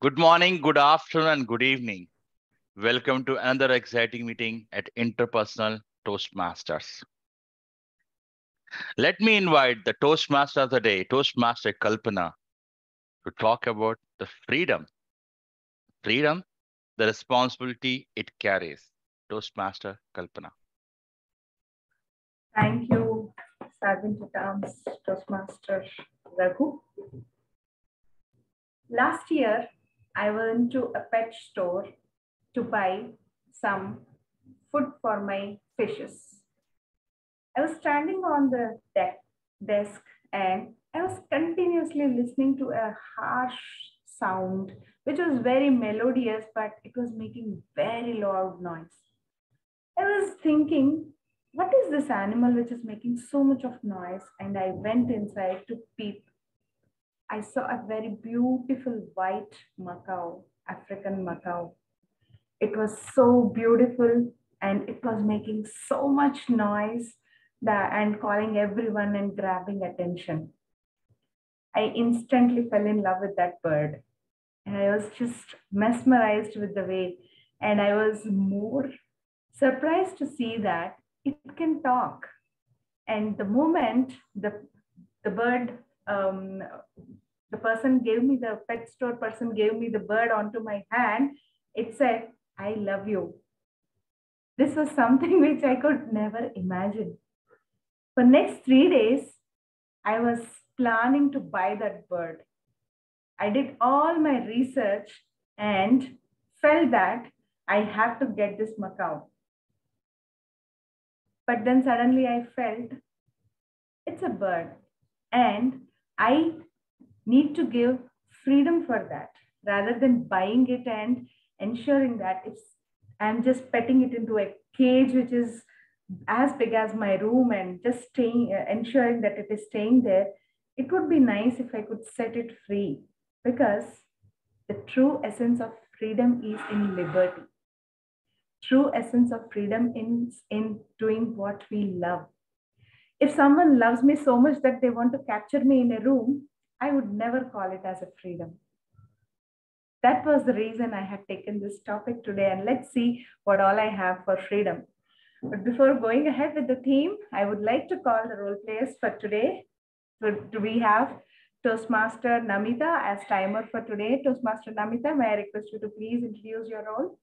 Good morning, good afternoon, and good evening. Welcome to another exciting meeting at Interpersonal Toastmasters. Let me invite the Toastmaster of the day, Toastmaster Kalpana, to talk about the freedom. Freedom, the responsibility it carries. Toastmaster Kalpana. Thank you, Sergeant at Arms Toastmaster Raghu. Last year, I went to a pet store to buy some food for my fishes. I was standing on the desk and I was continuously listening to a harsh sound, which was very melodious, but it was making very loud noise. I was thinking, what is this animal which is making so much of noise? And I went inside to peep. I saw a very beautiful white macaw, African macaw. It was so beautiful and it was making so much noise and calling everyone and grabbing attention. I instantly fell in love with that bird. And I was just mesmerized with the way. And I was more surprised to see that it can talk. And the moment the bird, the person gave me, the pet store person gave me the bird onto my hand, it said, "I love you." This was something which I could never imagine. For next 3 days, I was planning to buy that bird. I did all my research and felt that I have to get this macaw. But then suddenly I felt it's a bird and I need to give freedom for that rather than buying it and ensuring that if I'm just petting it into a cage which is as big as my room and just staying, ensuring that it is staying there, it would be nice if I could set it free, because the true essence of freedom is in liberty. True essence of freedom is in doing what we love. If someone loves me so much that they want to capture me in a room, I would never call it as a freedom. That was the reason I had taken this topic today, and let's see what all I have for freedom. But before going ahead with the theme, I would like to call the role players for today. So do we have Toastmaster Namita as timer for today? Toastmaster Namita, may I request you to please introduce your role?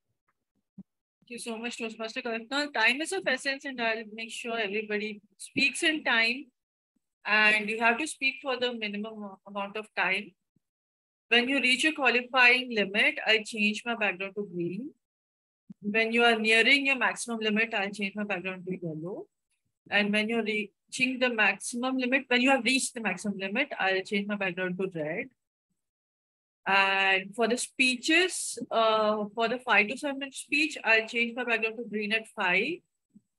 Thank you so much, Toastmaster Kalpana. Time is of essence, and I'll make sure everybody speaks in time. And you have to speak for the minimum amount of time. When you reach your qualifying limit, I change my background to green. When you are nearing your maximum limit, I'll change my background to yellow. And when you're reaching the maximum limit, when you have reached the maximum limit, I'll change my background to red. And for the speeches, for the 5 to 7 minute speech, I'll change my background to green at 5,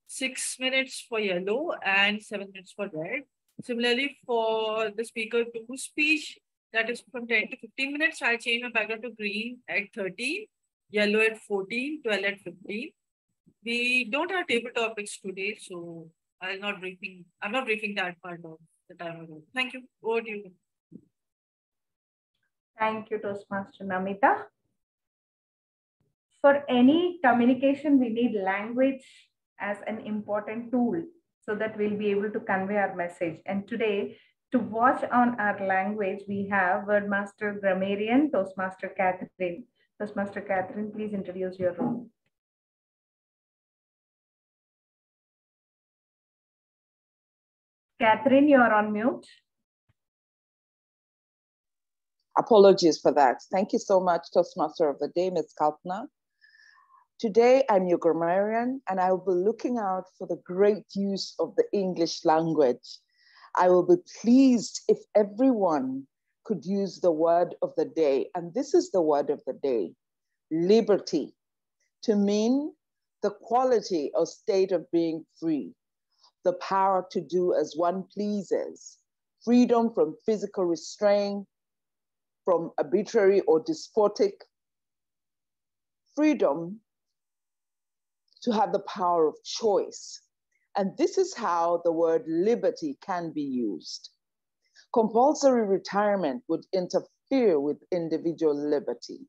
6 minutes for yellow, and 7 minutes for red. Similarly, for the speaker 2 speech, that is from 10 to 15 minutes, I'll change my background to green at 13, yellow at 14, 12 at 15. We don't have table topics today, so I'm not briefing that part of the time. Thank you. Over to you. Thank you, Toastmaster Namita. For any communication, we need language as an important tool so that we'll be able to convey our message. And today, to watch on our language, we have Wordmaster Grammarian, Toastmaster Catherine. Toastmaster Catherine, please introduce your role. Catherine, you are on mute. Apologies for that. Thank you so much, Toastmaster of the Day, Ms. Kalpana. Today, I'm your grammarian, and I will be looking out for the great use of the English language. I will be pleased if everyone could use the word of the day, and this is the word of the day, liberty, to mean the quality or state of being free, the power to do as one pleases, freedom from physical restraint, from arbitrary or despotic, freedom to have the power of choice. And this is how the word liberty can be used. Compulsory retirement would interfere with individual liberty.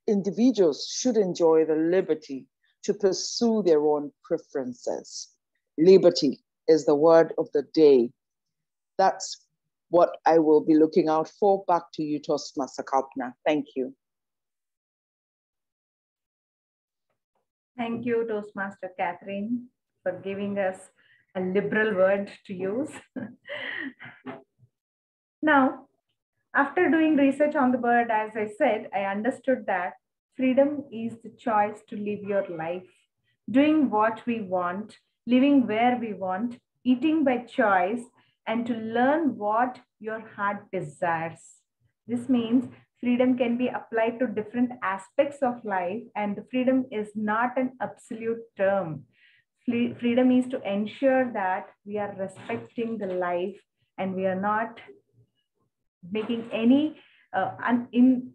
Individuals should enjoy the liberty to pursue their own preferences. Liberty is the word of the day. That's what I will be looking out for. Back to you, Toastmaster Kalpana. Thank you. Thank you, Toastmaster Catherine, for giving us a liberal word to use. Now, after doing research on the bird, as I said, I understood that freedom is the choice to live your life, doing what we want, living where we want, eating by choice, and to learn what your heart desires. This means freedom can be applied to different aspects of life, and freedom is not an absolute term. Freedom is to ensure that we are respecting the life and we are not making any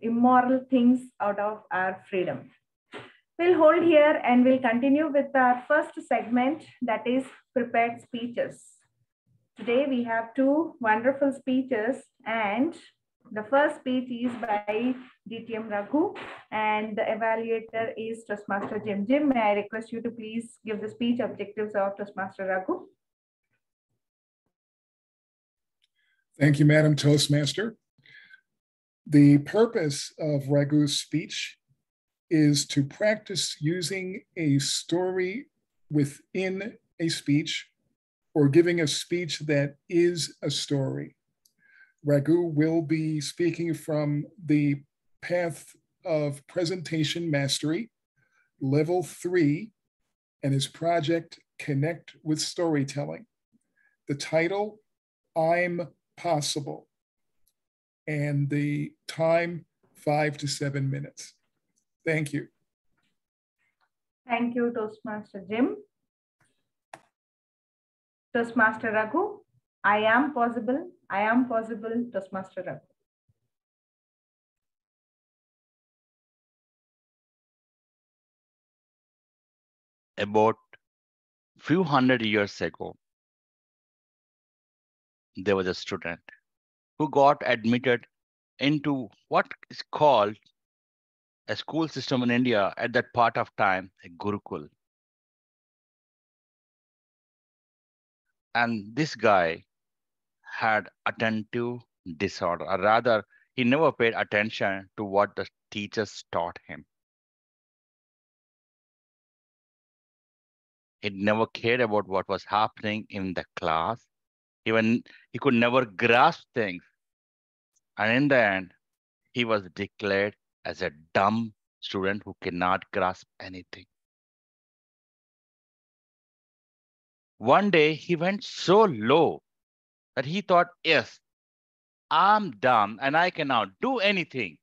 immoral things out of our freedom. We'll hold here and we'll continue with our first segment, that is prepared speeches. Today we have two wonderful speeches, and the first speech is by DTM Raghu and the evaluator is Toastmaster Jim. Jim, may I request you to please give the speech objectives of Toastmaster Raghu? Thank you, Madam Toastmaster. The purpose of Raghu's speech is to practice using a story within a speech or giving a speech that is a story. Raghu will be speaking from the path of presentation mastery, level 3, and his project Connect with Storytelling. The title, I'm Possible, and the time 5 to 7 minutes. Thank you. Thank you, Toastmaster Jim. Toastmaster Raghu, I am possible, Toastmaster Raghu. About few hundred years ago, there was a student who got admitted into what is called a school system in India at that part of time, a Gurukul. And this guy had attentive disorder, or rather, he never paid attention to what the teachers taught him. He never cared about what was happening in the class. Even he could never grasp things. And in the end, he was declared as a dumb student who cannot grasp anything. One day, he went so low that he thought, yes, I'm dumb and I cannot do anything.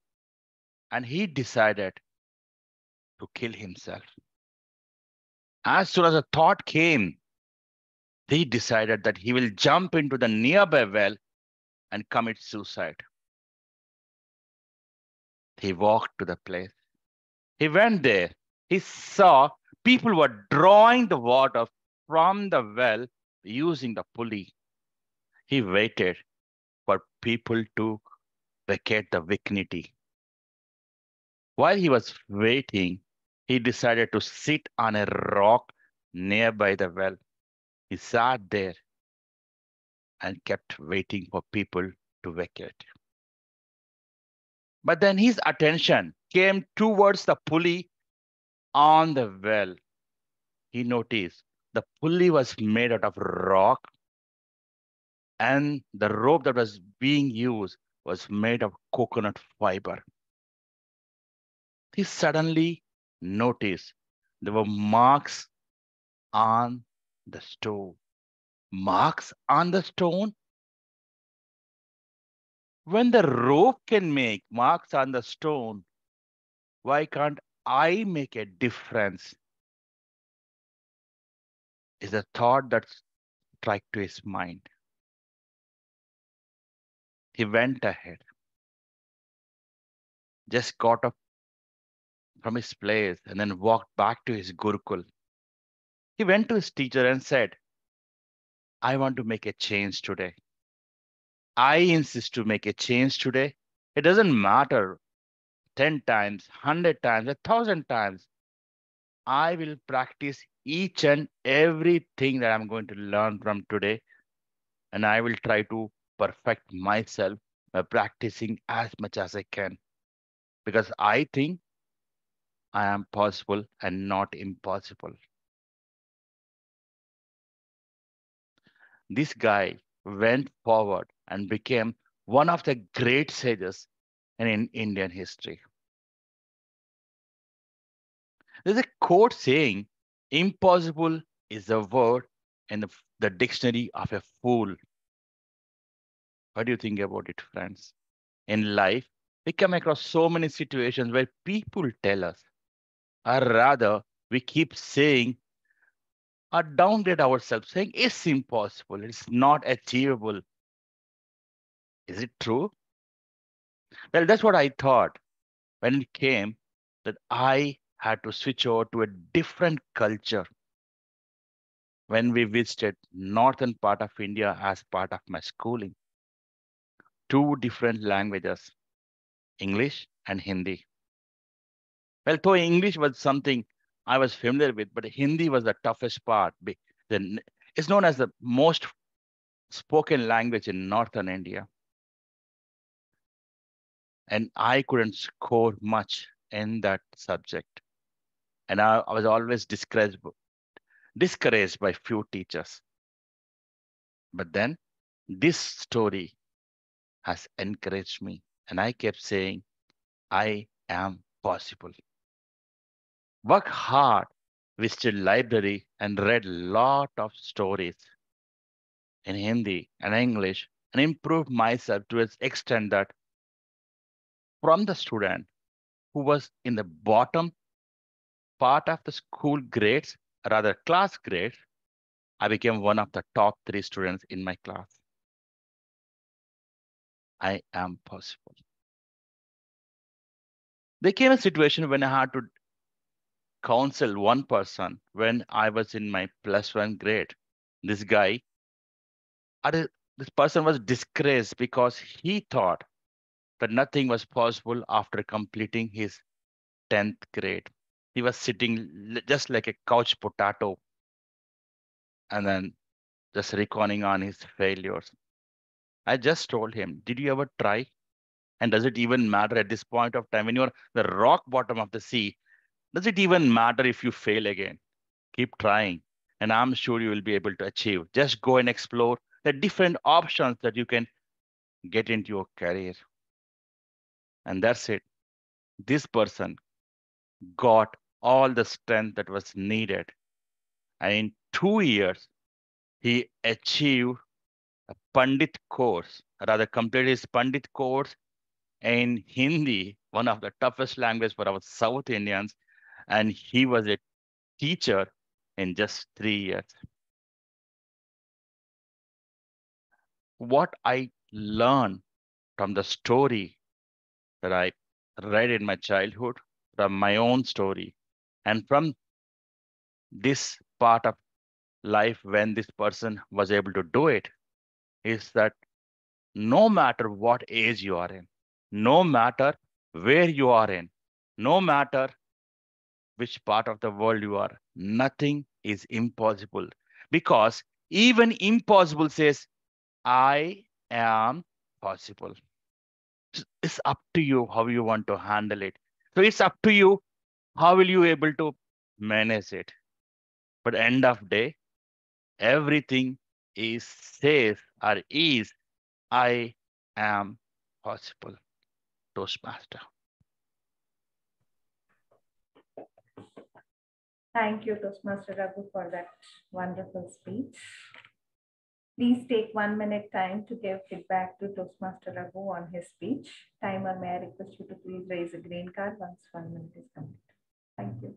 And he decided to kill himself. As soon as a thought came, he decided that he will jump into the nearby well and commit suicide. He walked to the place. He went there. He saw people were drawing the water from the well using the pulley. He waited for people to vacate the vicinity. While he was waiting, he decided to sit on a rock nearby the well. He sat there and kept waiting for people to vacate. But then his attention came towards the pulley on the well. He noticed the pulley was made out of rock and the rope that was being used was made of coconut fiber. He suddenly noticed there were marks on the stone. Marks on the stone? When the rope can make marks on the stone, why can't I make a difference? Is a thought that struck to his mind. He went ahead, just got up from his place and then walked back to his Gurukul. He went to his teacher and said, I want to make a change today. I insist to make a change today. It doesn't matter 10 times, 100 times, 1,000 times. I will practice each and everything that I'm going to learn from today. And I will try to perfect myself by practicing as much as I can. Because I think I am possible and not impossible. This guy went forward and became one of the great sages in Indian history. There's a quote saying, impossible is a word in the dictionary of a fool. What do you think about it, friends? In life, we come across so many situations where people tell us, or rather, we keep saying or downgrade ourselves, saying it's impossible, it's not achievable. Is it true? Well, that's what I thought when it came that I had to switch over to a different culture when we visited northern part of India as part of my schooling. Two different languages, English and Hindi. Well, though English was something I was familiar with, but Hindi was the toughest part. It's known as the most spoken language in northern India. And I couldn't score much in that subject. And I was always discouraged by few teachers. But then this story has encouraged me. And I kept saying, I am possible. Work hard, visited library and read lot of stories in Hindi and English and improved myself to its extent that from the student who was in the bottom part of the school grades, rather class grades, I became one of the top 3 students in my class. I am possible. There came a situation when I had to counsel one person when I was in my +1 grade. This guy, this person was disgraced because he thought that nothing was possible after completing his 10th grade. He was sitting just like a couch potato and then just reckoning on his failures. I just told him, did you ever try? And does it even matter at this point of time when you're the rock bottom of the sea? Does it even matter if you fail again? Keep trying. And I'm sure you will be able to achieve. Just go and explore the different options that you can get into your career. And that's it. This person got all the strength that was needed. And in 2 years, he achieved a Pandit course, rather completed his Pandit course in Hindi, one of the toughest languages for our South Indians. And he was a teacher in just 3 years. What I learned from the story that I read in my childhood, from my own story, and from this part of life when this person was able to do it, is that no matter what age you are in, no matter where you are in, no matter which part of the world you are, nothing is impossible. Because even impossible says, I am possible. It's up to you how you want to handle it. So it's up to you how will you able to manage it. But end of day, everything is says or is I am possible. Toastmaster. Thank you, Toastmaster Raghu, for that wonderful speech. Please take 1 minute time to give feedback to Toastmaster Raghu on his speech. Timer, may I request you to please raise a green card once 1 minute is complete. Thank you.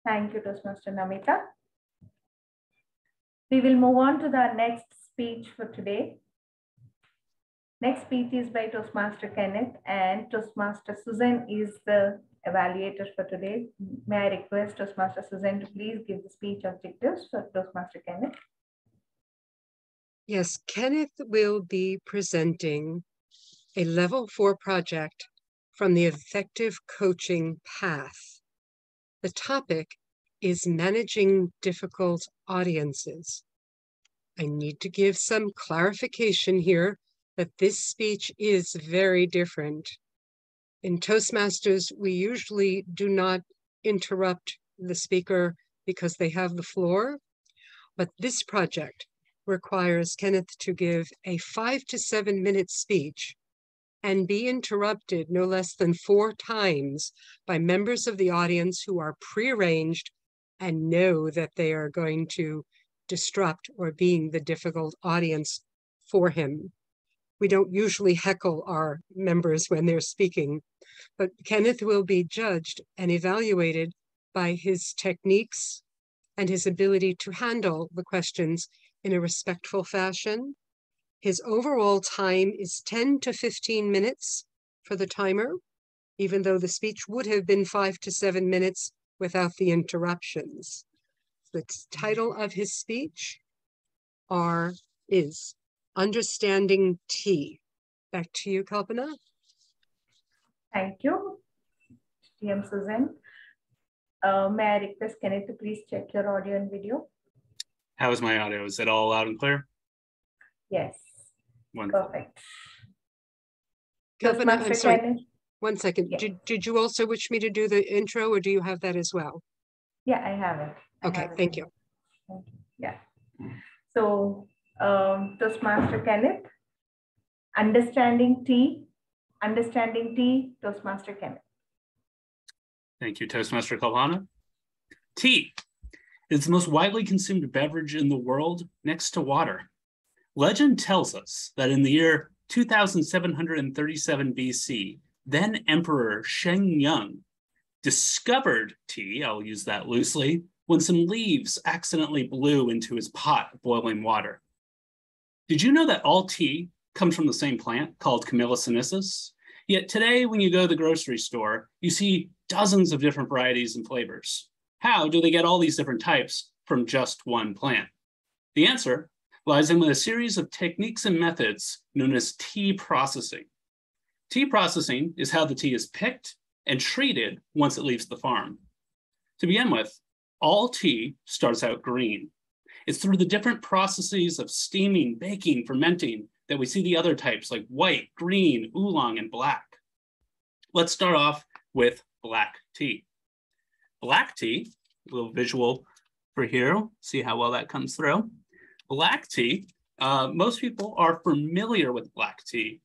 Thank you, Toastmaster Namita. We will move on to the next speech for today. Next speech is by Toastmaster Kenneth, and Toastmaster Susan is the evaluator for today. May I request Toastmaster Susan to please give the speech objectives for Toastmaster Kenneth? Yes, Kenneth will be presenting a level 4 project from the effective coaching path. The topic is managing difficult audiences. I need to give some clarification here that this speech is very different. In Toastmasters, we usually do not interrupt the speaker because they have the floor, but this project requires Kenneth to give a 5 to 7 minute speech and be interrupted no less than 4 times by members of the audience who are prearranged and know that they are going to disrupt or being the difficult audience for him. We don't usually heckle our members when they're speaking, but Kenneth will be judged and evaluated by his techniques and his ability to handle the questions in a respectful fashion. His overall time is 10 to 15 minutes for the timer, even though the speech would have been 5 to 7 minutes without the interruptions. The title of his speech is Understanding Tea. Back to you, Kalpana. Thank you, TM Susan. May I request Kenneth to please check your audio and video? How is my audio? Is it all loud and clear? Yes. Wonderful. Perfect. Kalpana, I'm sorry. Kenneth. 1 second. Yeah. Did you also wish me to do the intro, or do you have that as well? Yeah, I have it. Okay, thank you. Thank you. Yeah. So, Toastmaster Kenneth, understanding tea, Toastmaster Kenneth. Thank you, Toastmaster Kalpana. Tea is the most widely consumed beverage in the world next to water. Legend tells us that in the year 2737 BC, then Emperor Sheng Yang discovered tea, I'll use that loosely, when some leaves accidentally blew into his pot of boiling water. Did you know that all tea comes from the same plant called Camellia sinensis? Yet today, when you go to the grocery store, you see dozens of different varieties and flavors. How do they get all these different types from just one plant? The answer lies in a series of techniques and methods known as tea processing. Tea processing is how the tea is picked and treated once it leaves the farm. To begin with, all tea starts out green. It's through the different processes of steaming, baking, fermenting that we see the other types like white, green, oolong, and black. Let's start off with black tea. Black tea, a little visual for here, see how well that comes through. Black tea, most people are familiar with black tea.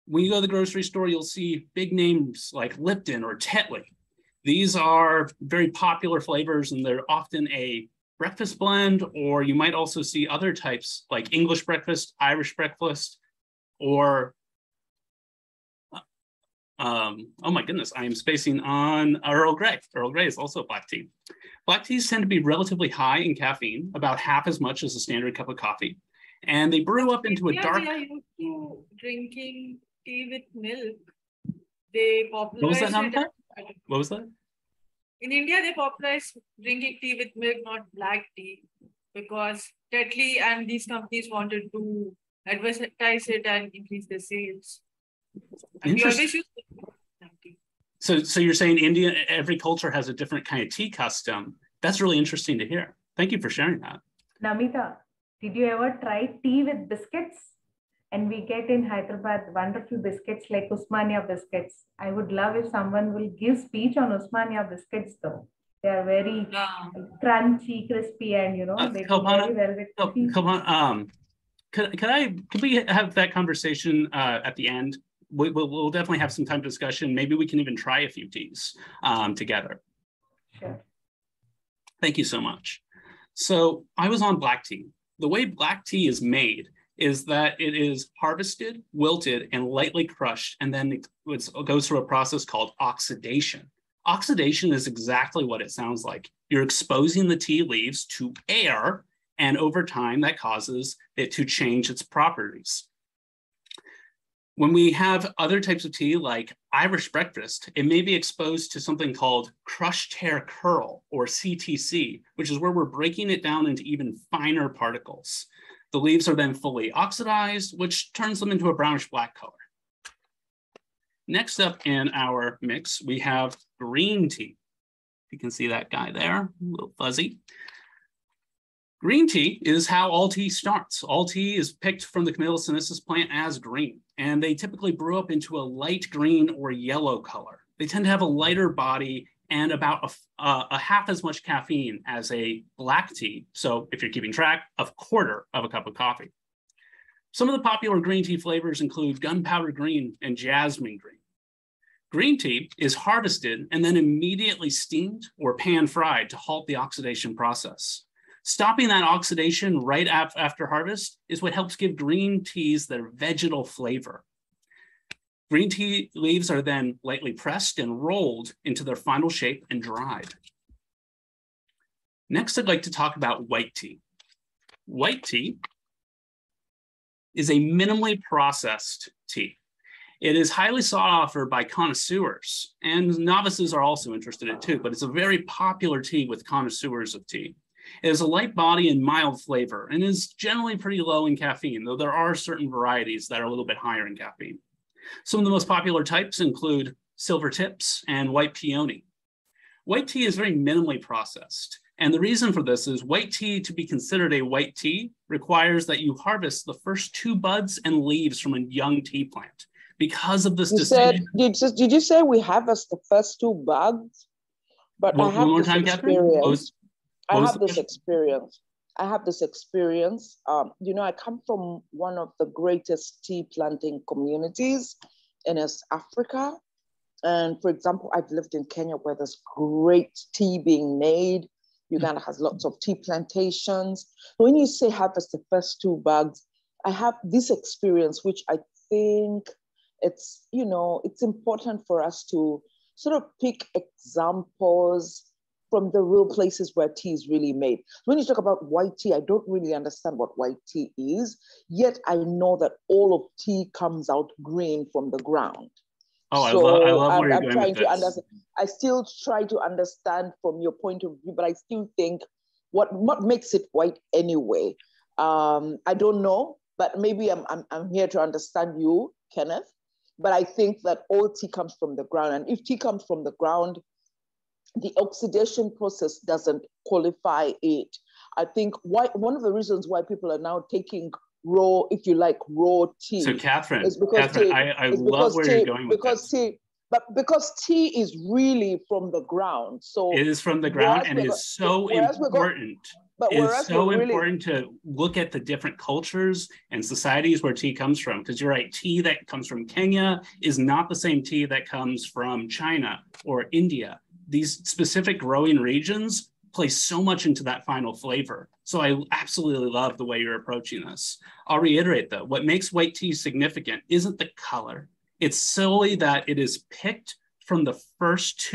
When you go to the grocery store, you'll see big names like Lipton or Tetley. These are very popular flavors, and they're often a breakfast blend, or you might also see other types like English breakfast, Irish breakfast, or, oh my goodness, I am spacing on Earl Grey. Earl Grey is also black tea. Black teas tend to be relatively high in caffeine, about half as much as a standard cup of coffee. And they brew up into a dark... They are used to drinking tea with milk. They popularized... What was that, Namita? What was that? In India, they popularized drinking tea with milk, not black tea, because Tetley and these companies wanted to advertise it and increase their sales. And we always use black tea. So you're saying India, every culture has a different kind of tea custom. That's really interesting to hear. Thank you for sharing that. Namita, did you ever try tea with biscuits? And we get in Hyderabad wonderful biscuits like Usmania biscuits. I would love if someone will give speech on Usmania biscuits though. They are very crunchy, crispy, and they do very well with tea. Kalpana, could we have that conversation at the end? We'll definitely have some time for discussion. Maybe we can even try a few teas together. Sure. Thank you so much. So I was on black tea. The way black tea is made is that it is harvested, wilted, and lightly crushed, and then it goes through a process called oxidation. Oxidation is exactly what it sounds like. You're exposing the tea leaves to air, and over time that causes it to change its properties. When we have other types of tea like Irish breakfast, it may be exposed to something called crushed hair curl, or CTC, which is where we're breaking it down into even finer particles. The leaves are then fully oxidized, which turns them into a brownish black color. Next up in our mix, we have green tea. You can see that guy there, a little fuzzy. Green tea is how all tea starts. All tea is picked from the Camellia sinensis plant as green, and they typically brew up into a light green or yellow color. They tend to have a lighter body and about a half as much caffeine as a black tea. So if you're keeping track, a quarter of a cup of coffee. Some of the popular green tea flavors include gunpowder green and jasmine green. Green tea is harvested and then immediately steamed or pan-fried to halt the oxidation process. Stopping that oxidation right after harvest is what helps give green teas their vegetal flavor. Green tea leaves are then lightly pressed and rolled into their final shape and dried. Next, I'd like to talk about white tea. White tea is a minimally processed tea. It is highly sought after by connoisseurs, and novices are also interested in it too, but it's a very popular tea with connoisseurs of tea. It has a light body and mild flavor and is generally pretty low in caffeine, though there are certain varieties that are a little bit higher in caffeine. Some of the most popular types include silver tips and white peony. White tea is very minimally processed. And the reason for this is white tea, to be considered a white tea, requires that you harvest the first 2 buds and leaves from a young tea plant. Because of this decision. Did you say we harvest the first 2 buds? But I have this experience. I have this experience. You know, I come from one of the greatest tea planting communities in East Africa. And for example, I've lived in Kenya where there's great tea being made. Uganda has lots of tea plantations. When you say harvest the first 2 buds, I have this experience, which I think it's, you know, it's important for us to sort of pick examples from the real places where tea is really made. When you talk about white tea, I don't really understand what white tea is, yet I know that all of tea comes out green from the ground. Oh, so I love where you're I'm going trying with to this. understand. I still try to understand from your point of view, but I still think what makes it white anyway? I don't know, but maybe I'm here to understand you, Kenneth. But I think that all tea comes from the ground. And if tea comes from the ground, the oxidation process doesn't qualify it. I think one of the reasons why people are now taking raw, if you like, raw tea. So Catherine, is because I love where you're going with this. Because tea is really from the ground. So it is from the ground, and it's so important. It's so important to look at the different cultures and societies where tea comes from. Because you're right, tea that comes from Kenya is not the same tea that comes from China or India. These specific growing regions play so much into that final flavor. So I absolutely love the way you're approaching this. I'll reiterate though, what makes white tea significant isn't the color. It's solely that it is picked from the first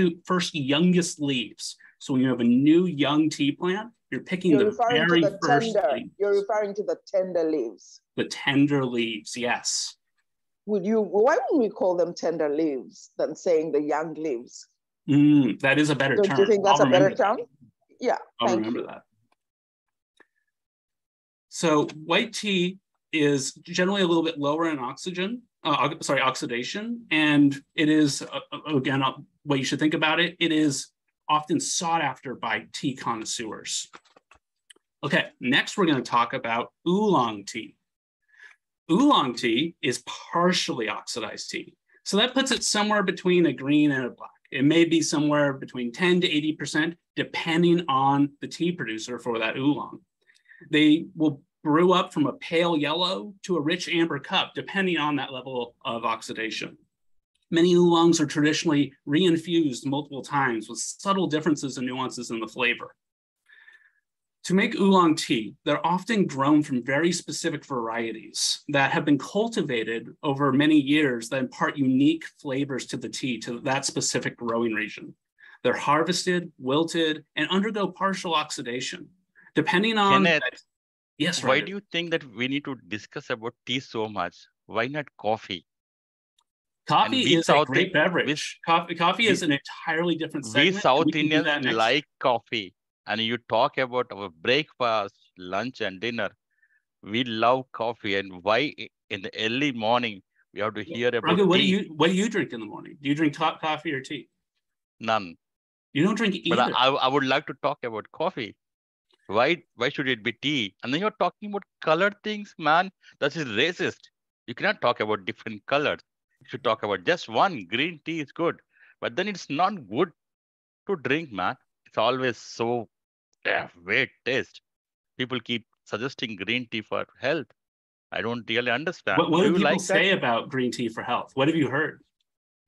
youngest leaves. So when you have a new young tea plant, you're picking the very first leaves. You're referring to the tender leaves. The tender leaves, yes. Why wouldn't we call them tender leaves than saying the young leaves? That is a better term. Don't you think that's a better term? Yeah, I'll remember that. So white tea is generally a little bit lower in oxidation, and it is, again, what you should think about it, it is often sought after by tea connoisseurs. Okay, next we're going to talk about oolong tea. Oolong tea is partially oxidized tea. So that puts it somewhere between a green and a black. It may be somewhere between 10 to 80%, depending on the tea producer for that oolong. They will brew up from a pale yellow to a rich amber cup, depending on that level of oxidation. Many oolongs are traditionally reinfused multiple times with subtle differences and nuances in the flavor. To make oolong tea, they're often grown from very specific varieties that have been cultivated over many years that impart unique flavors to the tea, to that specific growing region. They're harvested, wilted, and undergo partial oxidation. Depending on... Kenneth, yes, why Raghu. do you think that we need to discuss about tea so much? Why not coffee? Coffee is a great we, beverage. Coffee is an entirely different we segment. South We can do Indians that next. like coffee. And you talk about our breakfast, lunch, and dinner. We love coffee. And why in the early morning we have to hear about Raghu, tea? what do you drink in the morning? Do you drink hot coffee or tea? None. You don't drink either. But I would like to talk about coffee. Why should it be tea? And then you're talking about colored things, man. That is racist. You cannot talk about different colors. You should talk about just one. Green tea is good. But then it's not good to drink, man. It's always so weird taste. People keep suggesting green tea for health. I don't really understand. What do people like say that? about green tea for health? What have you heard?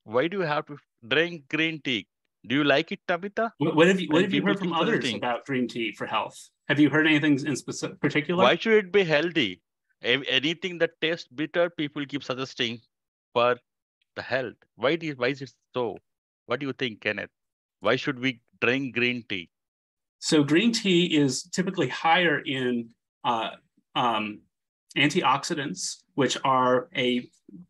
Why do you have to drink green tea? Do you like it, Tabitha? What have you heard from others about green tea for health? Have you heard anything in particular? Why should it be healthy? Anything that tastes bitter, people keep suggesting for the health. Why is it so? What do you think, Kenneth? Why should we drink green tea? So green tea is typically higher in antioxidants, which are a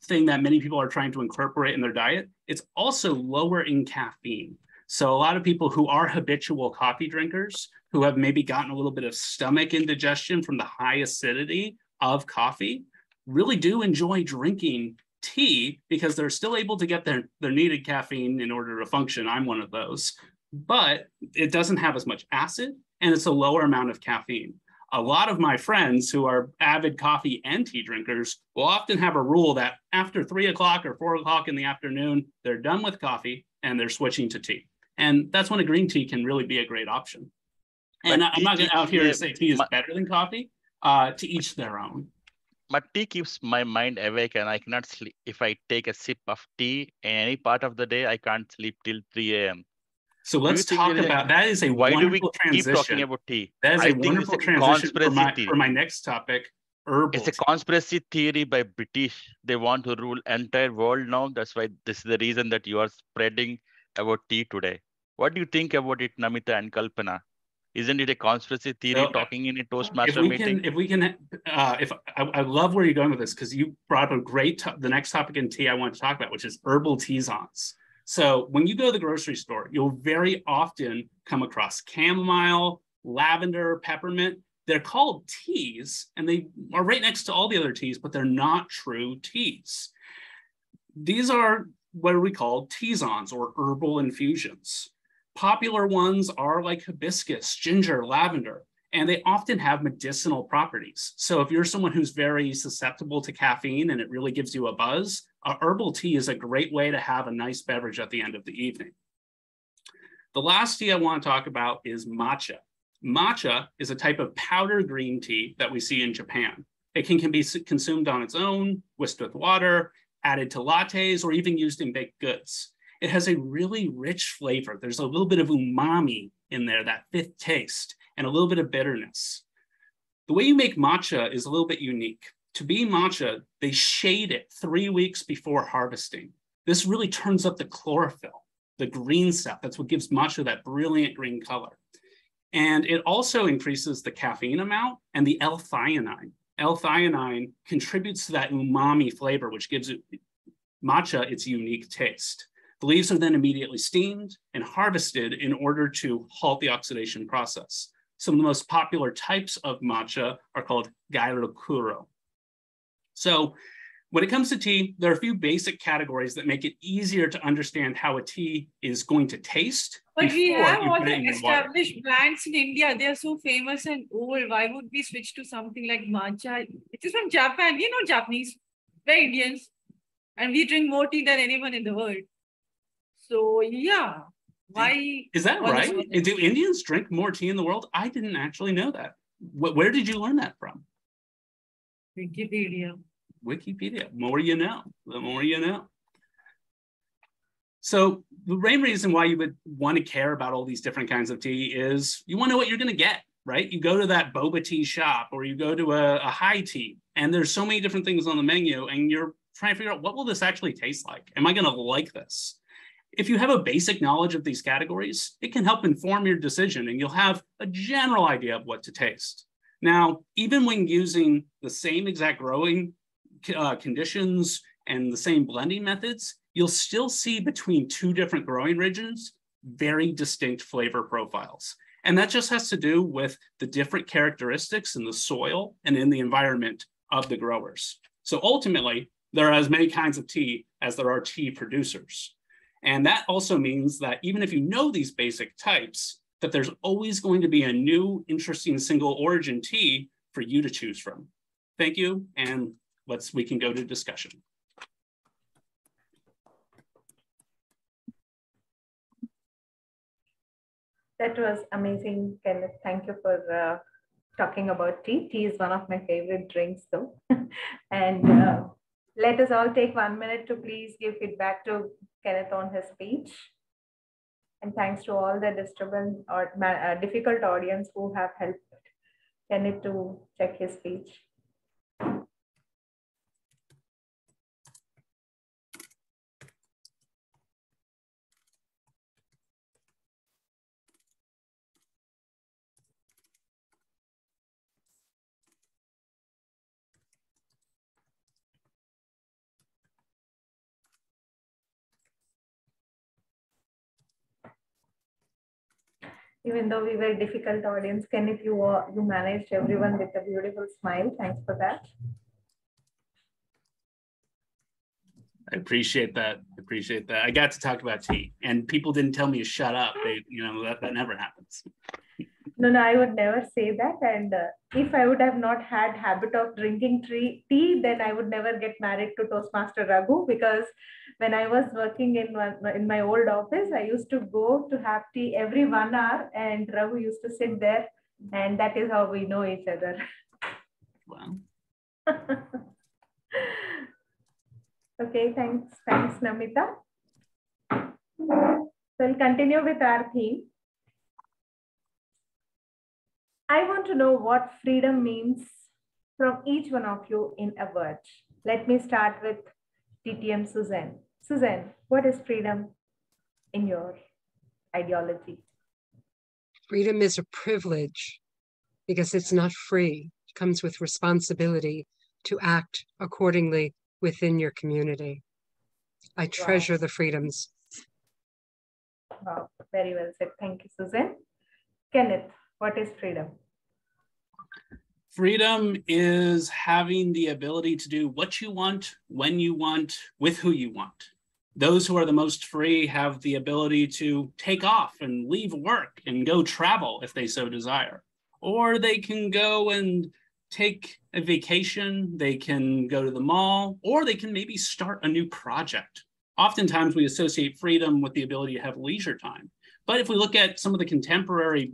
thing that many people are trying to incorporate in their diet. It's also lower in caffeine. So a lot of people who are habitual coffee drinkers, who have maybe gotten a little bit of stomach indigestion from the high acidity of coffee, really do enjoy drinking tea because they're still able to get their needed caffeine in order to function. I'm one of those. But it doesn't have as much acid, and it's a lower amount of caffeine. A lot of my friends who are avid coffee and tea drinkers will often have a rule that after 3 o'clock or 4 o'clock in the afternoon, they're done with coffee and they're switching to tea. And that's when a green tea can really be a great option. And I'm not out here to say tea is better than coffee, to each their own. But tea keeps my mind awake and I cannot sleep. If I take a sip of tea in any part of the day, I can't sleep till 3 a.m. So let's talk about that. Is a wonderful transition. Keep talking about tea? That is a wonderful transition for my next topic. Herbal it's a conspiracy theory by British. They want to rule entire world now. That's why this is the reason that you are spreading about tea today. What do you think about it, Namita and Kalpana? Isn't it a conspiracy theory talking in a Toastmaster meeting? I love where you're going with this because you brought up the next topic in tea I want to talk about, which is herbal tisans. So when you go to the grocery store, you'll very often come across chamomile, lavender, peppermint. They're called teas, and they are right next to all the other teas, but they're not true teas. These are what we call tisans or herbal infusions. Popular ones are like hibiscus, ginger, lavender, and they often have medicinal properties. So if you're someone who's very susceptible to caffeine and it really gives you a buzz, a herbal tea is a great way to have a nice beverage at the end of the evening. The last tea I want to talk about is matcha. Matcha is a type of powdered green tea that we see in Japan. It can be consumed on its own, whisked with water, added to lattes, or even used in baked goods. It has a really rich flavor. There's a little bit of umami in there, that fifth taste, and a little bit of bitterness. The way you make matcha is a little bit unique. To be matcha, they shade it 3 weeks before harvesting. This really turns up the chlorophyll, the green stuff. That's what gives matcha that brilliant green color. And it also increases the caffeine amount and the L-theanine. L-theanine contributes to that umami flavor, which gives matcha its unique taste. The leaves are then immediately steamed and harvested in order to halt the oxidation process. Some of the most popular types of matcha are called gairokuro. So when it comes to tea, there are a few basic categories that make it easier to understand how a tea is going to taste. But we have all the established brands in India. They are so famous and old. Why would we switch to something like matcha? It is from Japan. We are not Japanese. We're Indians. And we drink more tea than anyone in the world. So yeah, why? Is that right? Do Indians drink more tea in the world? I didn't actually know that. Where did you learn that from? Wikipedia. Wikipedia. More you know. The more you know. So the main reason why you would want to care about all these different kinds of tea is you want to know what you're going to get, right? You go to that boba tea shop or you go to a high tea, and there's so many different things on the menu, and you're trying to figure out what will this actually taste like? Am I going to like this? If you have a basic knowledge of these categories, it can help inform your decision and you'll have a general idea of what to taste. Now, even when using the same exact growing conditions and the same blending methods, you'll still see between two different growing regions very distinct flavor profiles. And that just has to do with the different characteristics in the soil and in the environment of the growers. So ultimately, there are as many kinds of tea as there are tea producers. And that also means that even if you know these basic types, that there's always going to be a new, interesting single origin tea for you to choose from. Thank you, and we can go to discussion. That was amazing, Kenneth. Thank you for talking about tea. Tea is one of my favorite drinks, though. And let us all take 1 minute to please give feedback to Kenneth on his speech. And thanks to all the disturbance or difficult audience who have helped Kenneth to check his speech. Even though we were a difficult audience, Kenneth, you managed everyone with a beautiful smile. Thanks for that. I appreciate that. I appreciate that. I got to talk about tea, and people didn't tell me to shut up. That never happens. No, I would never say that. And if I would have not had habit of drinking tea, then I would never get married to Toastmaster Raghu, because when I was working in my old office, I used to go to have tea every 1 hour, and Raghu used to sit there, and that is how we know each other. Wow. Okay, thanks, Namita. So we'll continue with our theme. I want to know what freedom means from each one of you in a word. Let me start with TTM Suzanne. Suzanne, what is freedom in your ideology? Freedom is a privilege because it's not free. It comes with responsibility to act accordingly within your community. I treasure the freedoms. Wow, very well said. Thank you, Suzanne. Kenneth, what is freedom? Freedom is having the ability to do what you want, when you want, with who you want. Those who are the most free have the ability to take off and leave work and go travel if they so desire. Or they can go and take a vacation, they can go to the mall, or they can maybe start a new project. Oftentimes we associate freedom with the ability to have leisure time. But if we look at some of the contemporary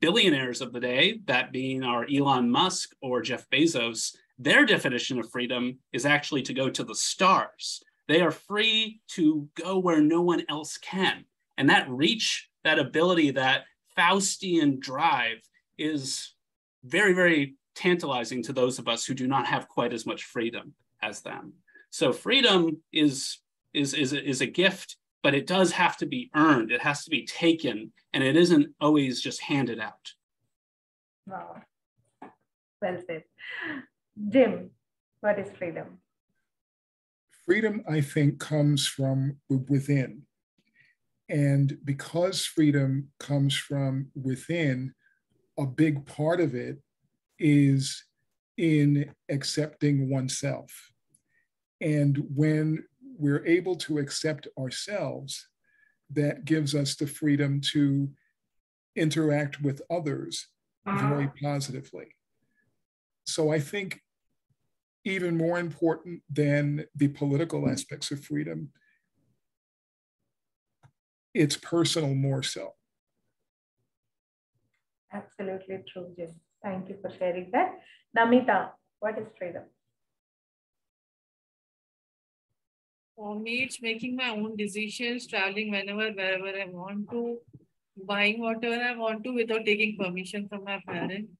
billionaires of the day, that being our Elon Musk or Jeff Bezos, their definition of freedom is actually to go to the stars. They are free to go where no one else can. And that reach, that ability, that Faustian drive is very, very tantalizing to those of us who do not have quite as much freedom as them. So freedom is a gift, but it does have to be earned. It has to be taken, and it isn't always just handed out. Wow, well said. Jim, what is freedom? Freedom, I think, comes from within. And because freedom comes from within, a big part of it is in accepting oneself. And when we're able to accept ourselves, that gives us the freedom to interact with others very positively. So I think even more important than the political aspects of freedom, it's personal more so. Absolutely true, Jim. Thank you for sharing that. Namita, what is freedom? For me, it's making my own decisions, traveling whenever, wherever I want to, buying whatever I want to without taking permission from my parents.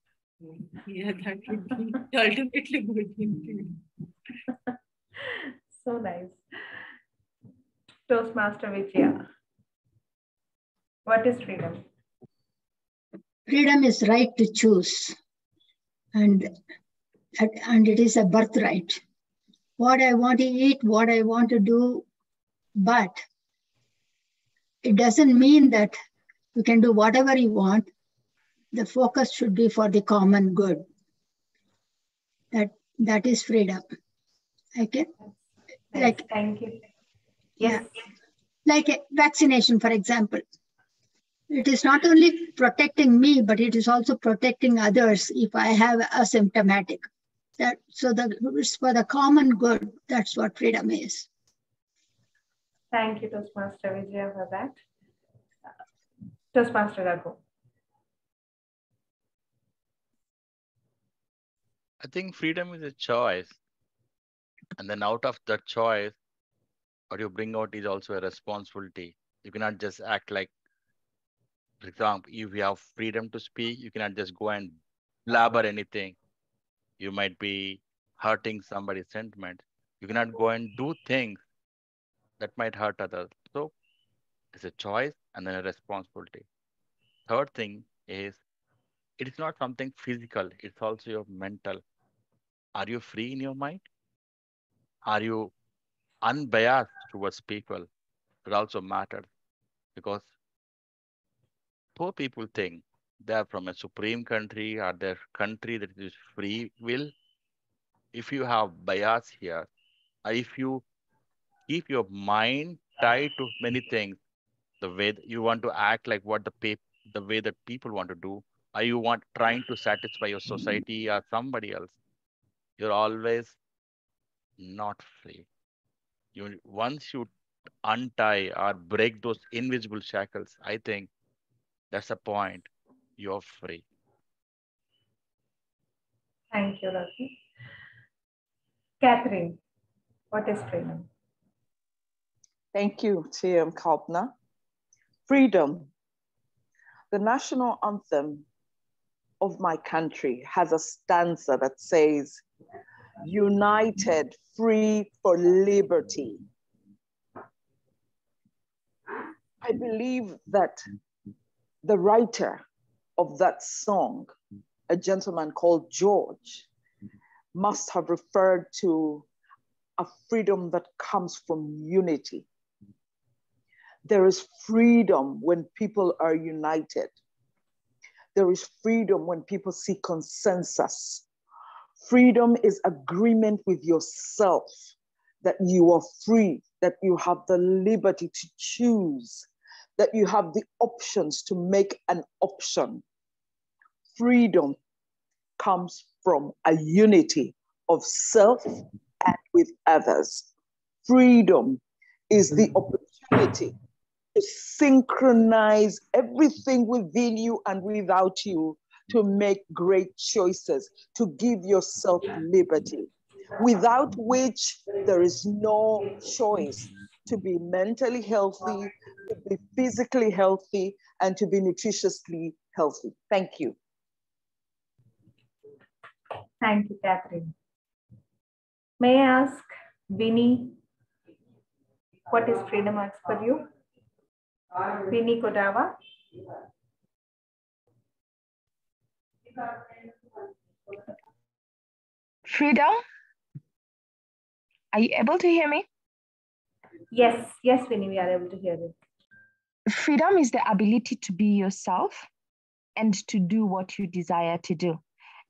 Yeah, that would be ultimately good thing. So nice. Toastmaster Vijaya, What is freedom? Freedom is right to choose, and it is a birthright. What I want to eat, what I want to do, but it doesn't mean that you can do whatever you want. The focus should be for the common good. That is freedom. Okay? Nice. Like, thank you. Yeah. Yes. Like a vaccination, for example. It is not only protecting me, but it is also protecting others if I have asymptomatic. It's for the common good. That's what freedom is. Thank you, Toastmaster Vijaya, for that. Toastmaster Raghu. I think freedom is a choice. And then out of that choice, what you bring out is also a responsibility. You cannot just act like, for example, if you have freedom to speak, you cannot just go and blabber anything. You might be hurting somebody's sentiment. You cannot go and do things that might hurt others. So it's a choice and then a responsibility. Third thing is, it is not something physical, it's also your mental. Are you free in your mind? Are you unbiased towards people? It also matters, because poor people think they are from a supreme country or their country that is free will. If you have bias here, or if you keep your mind tied to many things, the way that you want to act like what the way that people want to do, or you want trying to satisfy your society or somebody else, you're always not free. Once you untie or break those invisible shackles, I think that's the point. You're free. Thank you, Raghu. Catherine, what is freedom? Thank you, PM Kalpana. Freedom. The national anthem of my country has a stanza that says, united, free for liberty. I believe that the writer of that song, a gentleman called George, must have referred to a freedom that comes from unity. There is freedom when people are united. There is freedom when people see consensus. Freedom is agreement with yourself that you are free, that you have the liberty to choose, that you have the options to make an option. Freedom comes from a unity of self and with others. Freedom is the opportunity to synchronize everything within you and without you, to make great choices, to give yourself liberty, without which there is no choice to be mentally healthy, to be physically healthy, and to be nutritiously healthy. Thank you. Thank you, Catherine. May I ask Vinny, what is freedom as per you? Vinny Kodava. Freedom? Are you able to hear me? Yes, Vinny, we are able to hear you. Freedom is the ability to be yourself and to do what you desire to do.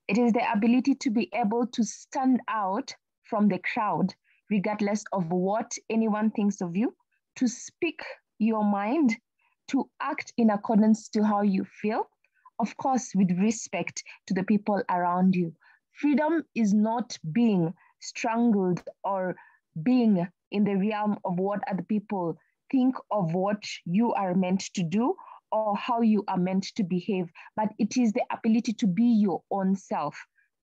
It is the ability to be able to stand out from the crowd, regardless of what anyone thinks of you, to speak your mind, to act in accordance to how you feel, of course, with respect to the people around you. Freedom is not being strangled or being in the realm of what other people think of what you are meant to do or how you are meant to behave, but it is the ability to be your own self,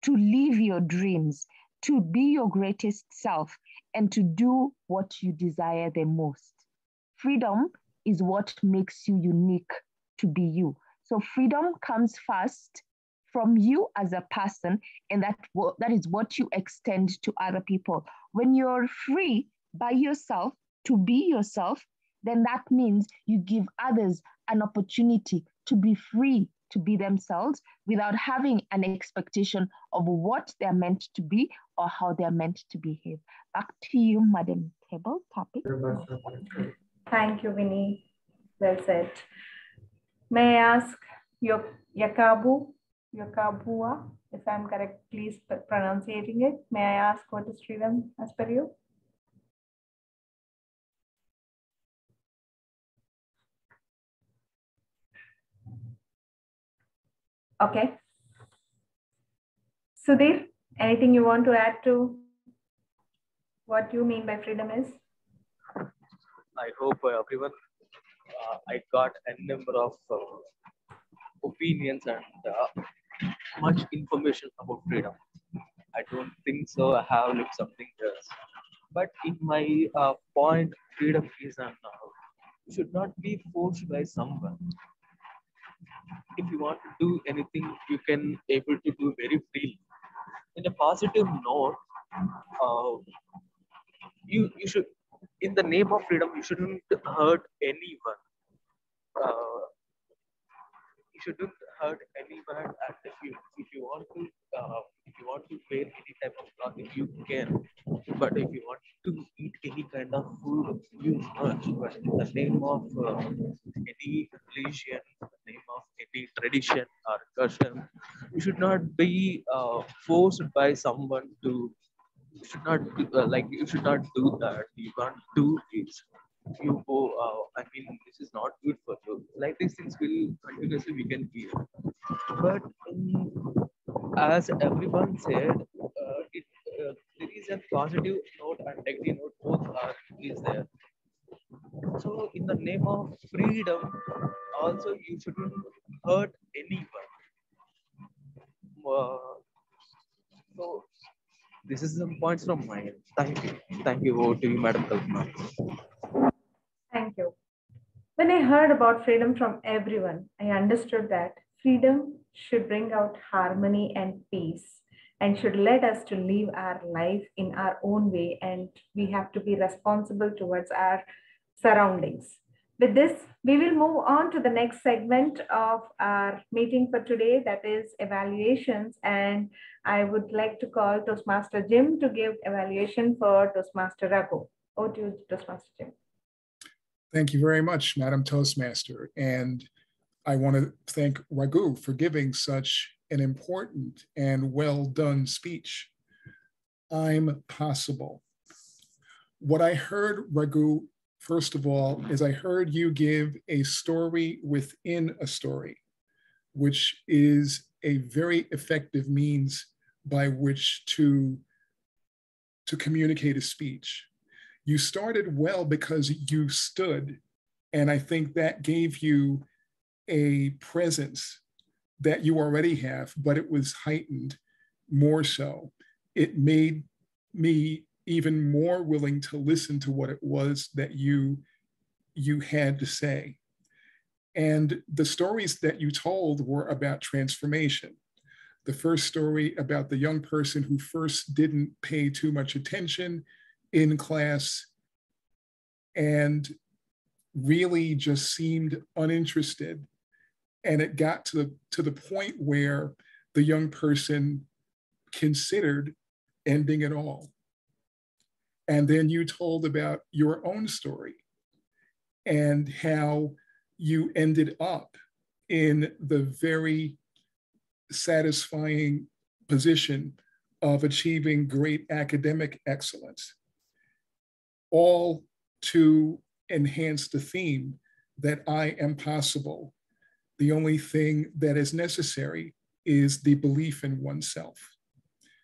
to live your dreams, to be your greatest self, and to do what you desire the most. Freedom is what makes you unique to be you. So freedom comes first from you as a person, and that is what you extend to other people. When you're free by yourself to be yourself, then that means you give others an opportunity to be free to be themselves without having an expectation of what they're meant to be or how they're meant to behave. Back to you, Madam Table Topic. Thank you, Winnie. Well said. May I ask Yakabua, if I'm correctly pronouncing it, may I ask what is freedom as per you? Okay. Sudhir, anything you want to add to what you mean by freedom is? I hope everyone, I got a number of opinions and much information about freedom. I don't think so. I have looked something else. But in my point, freedom is you should not be forced by someone. If you want to do anything, you can able to do very freely. In a positive note, you should, in the name of freedom, you shouldn't hurt anyone. You shouldn't hurt anyone, and if you want to wear any type of clothing, you can. But if you want to eat any kind of food, you must. But in the name of any religion, in the name of any tradition or custom, you should not be forced by someone to. You should not you should not do that. You can't do this. You go. I mean, this is not good for you. Like these things will continuously we can hear. But as everyone said, there is a positive note and negative note. Both are is there. So, in the name of freedom, also you shouldn't hurt anyone. So, this is some points from my end. Thank you. Thank you. Over to you, Madam Kalpana. Thank you. When I heard about freedom from everyone, I understood that freedom should bring out harmony and peace and should let us to live our life in our own way, and we have to be responsible towards our surroundings. With this, we will move on to the next segment of our meeting for today, that is evaluations. And I would like to call Toastmaster Jim to give evaluation for Toastmaster Raghu. Over to you, Toastmaster Jim. Thank you very much, Madam Toastmaster. And I want to thank Raghu for giving such an important and well done speech. I'm possible. What I heard, Raghu, first of all, is I heard you give a story within a story, which is a very effective means by which to communicate a speech. You started well because you stood, and I think that gave you a presence that you already have, but it was heightened more so. It made me even more willing to listen to what it was that you had to say. And the stories that you told were about transformation. The first story about the young person who first didn't pay too much attention in class and really just seemed uninterested. And it got to the point where the young person considered ending it all. And then you told about your own story and how you ended up in the very satisfying position of achieving great academic excellence, all to enhance the theme that I am possible. The only thing that is necessary is the belief in oneself.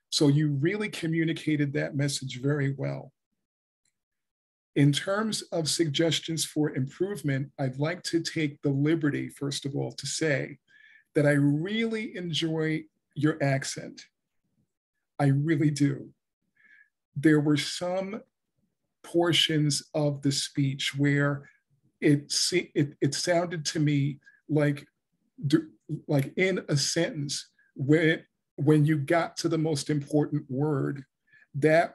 So you really communicated that message very well. In terms of suggestions for improvement, I'd like to take the liberty, first of all, to say that I really enjoy your accent. I really do. There were some portions of the speech where it sounded to me like in a sentence when you got to the most important word, that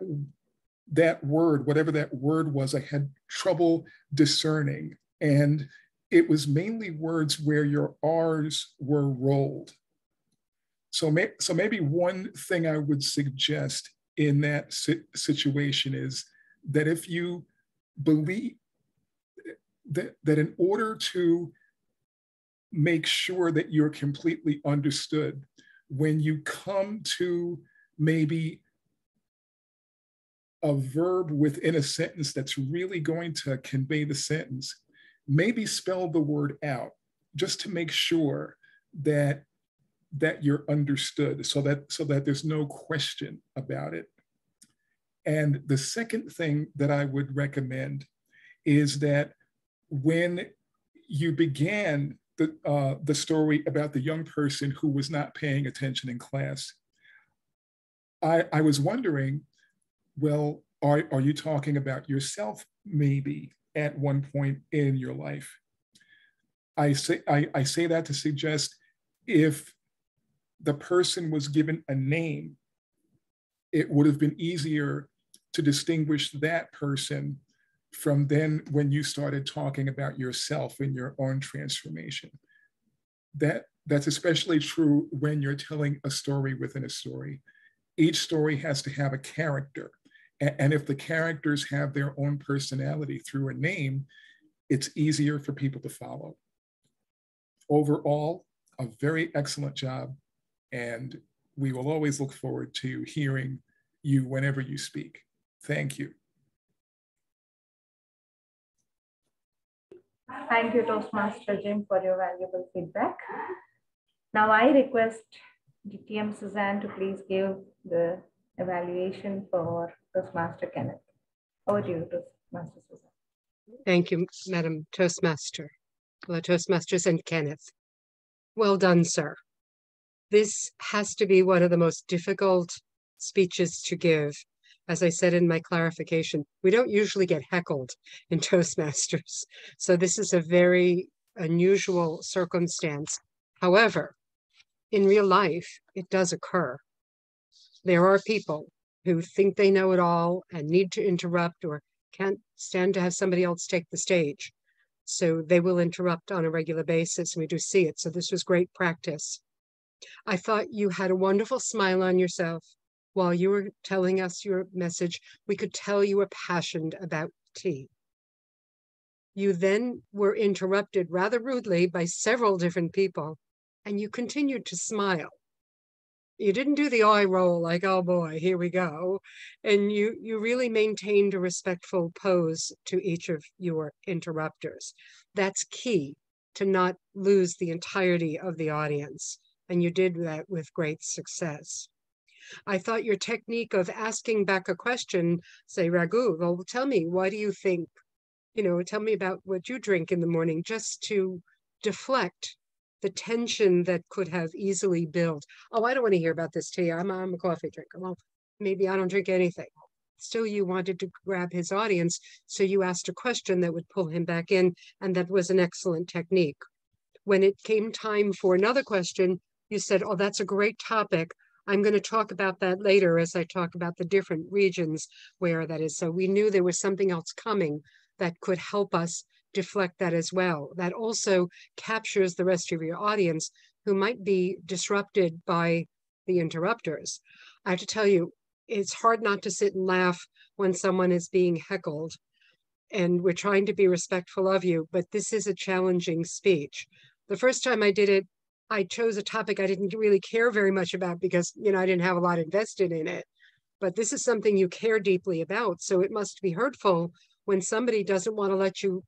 that word, whatever that word was, I had trouble discerning. And it was mainly words where your R's were rolled. So maybe one thing I would suggest in that situation is that if you believe that in order to make sure that you're completely understood, when you come to maybe a verb within a sentence that's really going to convey the sentence, maybe spell the word out just to make sure that you're understood, so that there's no question about it. And the second thing that I would recommend is that when you began the story about the young person who was not paying attention in class, I was wondering, well, are you talking about yourself maybe at one point in your life? I say that to suggest if the person was given a name, it would have been easier to distinguish that person from then when you started talking about yourself and your own transformation. That's especially true when you're telling a story within a story. Each story has to have a character. And if the characters have their own personality through a name, it's easier for people to follow. Overall, a very excellent job. And we will always look forward to hearing you whenever you speak. Thank you. Thank you, Toastmaster Jim, for your valuable feedback. Now I request DTM Suzanne to please give the evaluation for Toastmaster Kenneth. Over to you, Toastmaster Suzanne. Thank you, Madam Toastmaster. Hello, Toastmasters and Kenneth. Well done, sir. This has to be one of the most difficult speeches to give. As I said in my clarification, we don't usually get heckled in Toastmasters. So this is a very unusual circumstance. However, in real life, it does occur. There are people who think they know it all and need to interrupt or can't stand to have somebody else take the stage. So they will interrupt on a regular basis, and we do see it. So this was great practice. I thought you had a wonderful smile on yourself while you were telling us your message. We could tell you were passionate about tea. You then were interrupted rather rudely by several different people, and you continued to smile. You didn't do the eye roll like, oh boy, here we go. And you really maintained a respectful pose to each of your interrupters. That's key to not lose the entirety of the audience. And you did that with great success. I thought your technique of asking back a question, say, Raghu, well, tell me, why do you think, tell me about what you drink in the morning, just to deflect the tension that could have easily built. Oh, I don't want to hear about this tea. I'm a coffee drinker. Well, maybe I don't drink anything. Still, you wanted to grab his audience, so you asked a question that would pull him back in, and that was an excellent technique. When it came time for another question, you said, oh, that's a great topic. I'm going to talk about that later as I talk about the different regions where that is. So we knew there was something else coming that could help us deflect that as well. That also captures the rest of your audience who might be disrupted by the interrupters. I have to tell you, it's hard not to sit and laugh when someone is being heckled. And we're trying to be respectful of you, but this is a challenging speech. The first time I did it, I chose a topic I didn't really care very much about because, I didn't have a lot invested in it. But this is something you care deeply about. So it must be hurtful when somebody doesn't want to let you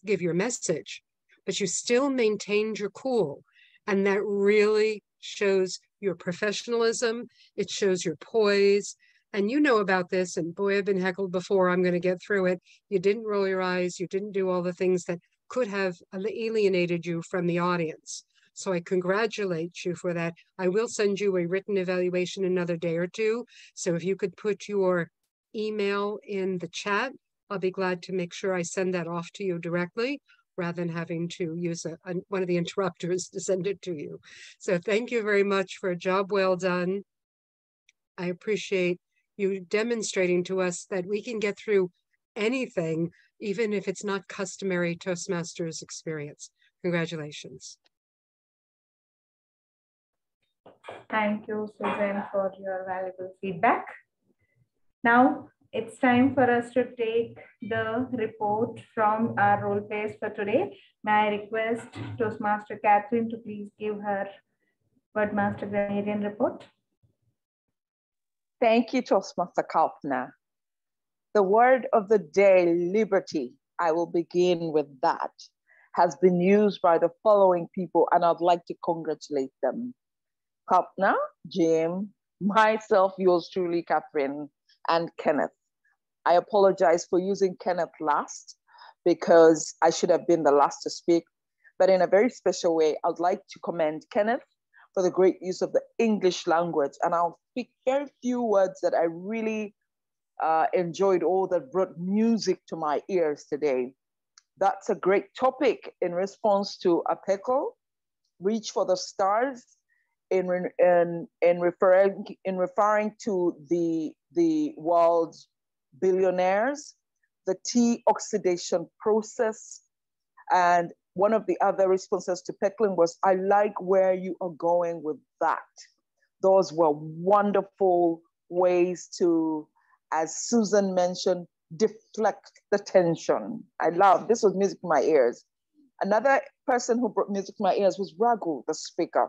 give your message, but you still maintained your cool. And that really shows your professionalism. It shows your poise. And you know about this. And boy, I've been heckled before. I'm going to get through it. You didn't roll your eyes. You didn't do all the things that could have alienated you from the audience. So I congratulate you for that. I will send you a written evaluation another day or two. So if you could put your email in the chat, I'll be glad to make sure I send that off to you directly rather than having to use one of the interrupters to send it to you. So thank you very much for a job well done. I appreciate you demonstrating to us that we can get through anything, even if it's not customary Toastmasters experience. Congratulations. Thank you, Susan, for your valuable feedback. Now it's time for us to take the report from our role plays for today. May I request Toastmaster Catherine to please give her Wordmaster Grammarian report. Thank you, Toastmaster Kalpana. The word of the day, liberty, I will begin with that, has been used by the following people, and I'd like to congratulate them. Kalpana, Jim, myself, yours truly, Catherine, and Kenneth. I apologize for using Kenneth last because I should have been the last to speak, but in a very special way, I'd like to commend Kenneth for the great use of the English language. And I'll speak very few words that I really enjoyed, all that brought music to my ears today. That's a great topic in response to Apeko, Reach for the Stars, in referring to the world's billionaires, the tea oxidation process, and one of the other responses to Peckling was, I like where you are going with that. Those were wonderful ways to, as Susan mentioned, deflect the tension. I love, this was music in my ears. Another person who brought music in my ears was Raghu, the speaker.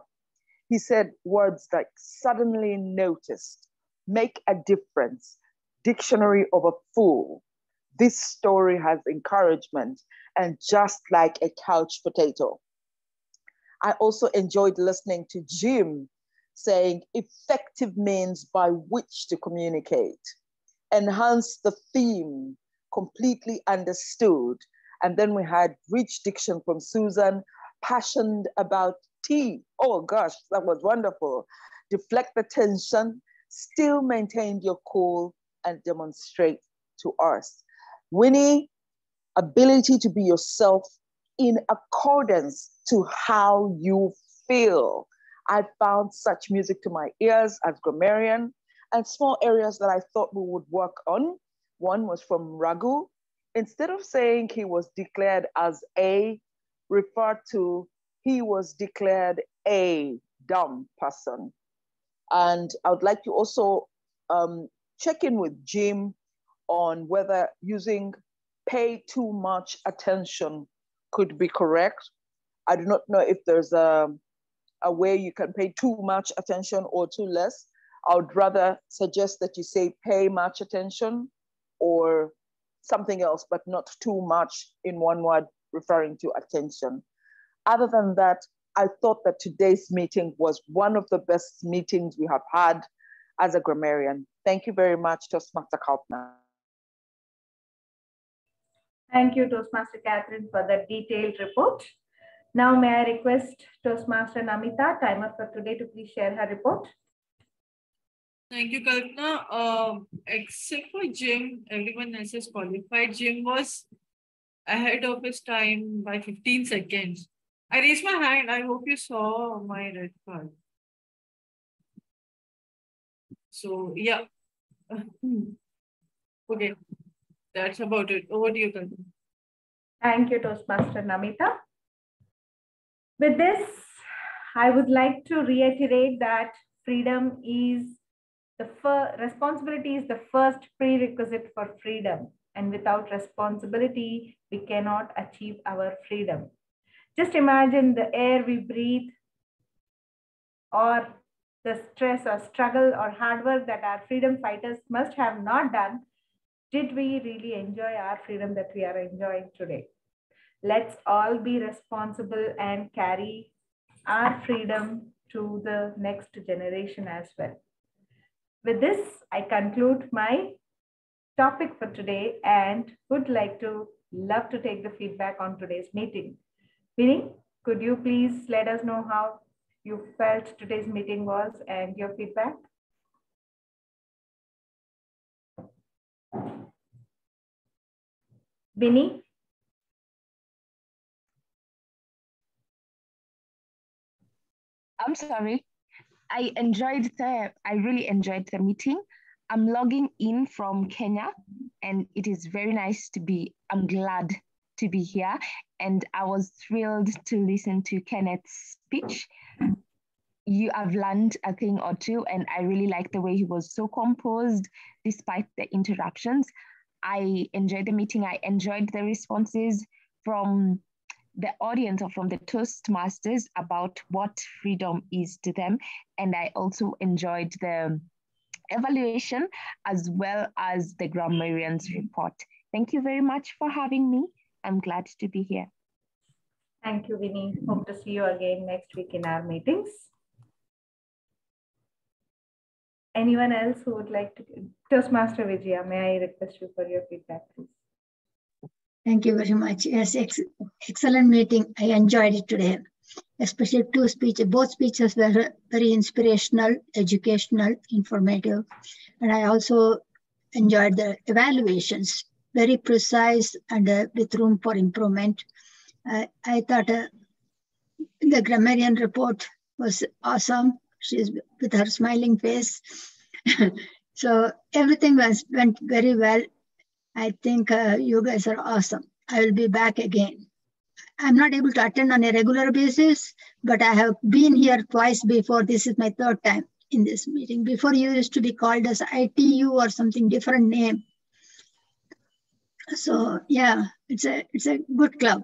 He said words like suddenly noticed, make a difference, dictionary of a fool. This story has encouragement, and just like a couch potato. I also enjoyed listening to Jim saying effective means by which to communicate, enhance the theme, completely understood. And then we had rich diction from Susan, passionate about tea. Oh gosh, that was wonderful. Deflect the tension, still maintain your cool and demonstrate to us. Winnie, ability to be yourself in accordance to how you feel. I found such music to my ears as grammarian, and small areas that I thought we would work on. One was from Raghu. Instead of saying he was declared as a, refer to he was declared a dumb person. And I would like to also check in with Jim on whether using pay too much attention could be correct. I do not know if there's a way you can pay too much attention or too less. I would rather suggest that you say pay much attention or something else, but not too much in one word referring to attention. Other than that, I thought that today's meeting was one of the best meetings we have had as a grammarian. Thank you very much, Toastmaster Kalpana. Thank you, Toastmaster Catherine, for the detailed report. Now, may I request Toastmaster Namita, timer for today, to please share her report. Thank you, Kalpana. Except for Jim, everyone else is qualified. Jim was ahead of his time by 15 seconds. I raised my hand. I hope you saw my red card. So, yeah. Okay. That's about it. Over to you, Kalpana. Thank you, Toastmaster Namita. With this, I would like to reiterate that freedom is responsibility is the first prerequisite for freedom. And without responsibility, we cannot achieve our freedom. Just imagine the air we breathe, or the stress or struggle or hard work that our freedom fighters must have not done. Did we really enjoy our freedom that we are enjoying today? Let's all be responsible and carry our freedom to the next generation as well. With this, I conclude my topic for today and would love to take the feedback on today's meeting. Vinny, could you please let us know how you felt today's meeting was and your feedback? Vinny? I'm sorry. I really enjoyed the meeting. I'm logging in from Kenya, and it is very nice to be, I'm glad to be here. And I was thrilled to listen to Kenneth's speech. You have learned a thing or two, and I really like the way he was so composed despite the interruptions. I enjoyed the meeting. I enjoyed the responses from the audience or from the Toastmasters about what freedom is to them. And I also enjoyed the evaluation as well as the grammarian's report. Thank you very much for having me. I'm glad to be here. Thank you, Vinny. Hope to see you again next week in our meetings. Anyone else who would like to? Toastmaster Vijaya, may I request you for your feedback, please? Thank you very much. Yes, excellent meeting. I enjoyed it today, especially two speeches. Both speeches were very inspirational, educational, informative. And I also enjoyed the evaluations, very precise and with room for improvement. I thought the grammarian report was awesome. She's with her smiling face. So everything went very well. I think you guys are awesome. I will be back again. I'm not able to attend on a regular basis, but I have been here twice before. This is my third time in this meeting. Before, you used to be called as ITU or something different name. So yeah, it's a good club.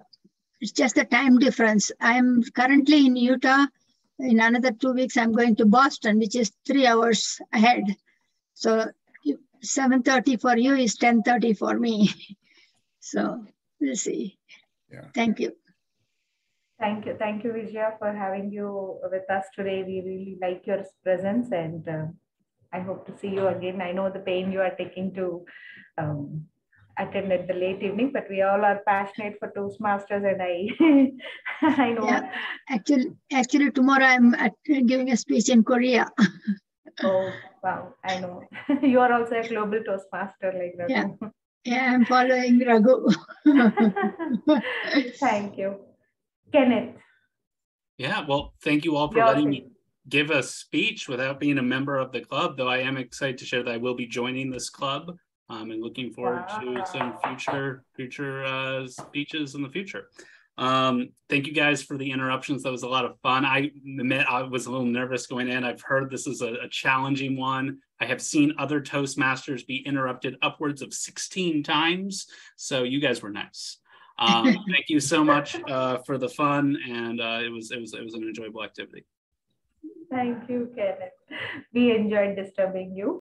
It's just a time difference. I'm currently in Utah. In another 2 weeks, I'm going to Boston, which is 3 hours ahead. So 7:30 for you is 10:30 for me. So we'll see. Yeah. Thank you. Thank you, Vijaya, for having you with us today. We really like your presence, and I hope to see you again. I know the pain you are taking to attend at the late evening, but we all are passionate for Toastmasters, and I know. Yeah, actually tomorrow I'm giving a speech in Korea. Oh, wow, I know. You are also a global Toastmaster like Raghu. Yeah, I'm following Raghu. Thank you. Kenneth. Yeah, well, thank you all for letting me give a speech without being a member of the club, though I am excited to share that I will be joining this club and looking forward to some future speeches in the future. Thank you guys for the interruptions. That was a lot of fun. I admit I was a little nervous going in. I've heard this is a challenging one. I have seen other Toastmasters be interrupted upwards of 16 times. So you guys were nice. Thank you so much for the fun, and it was an enjoyable activity. Thank you, Kenneth. We enjoyed disturbing you.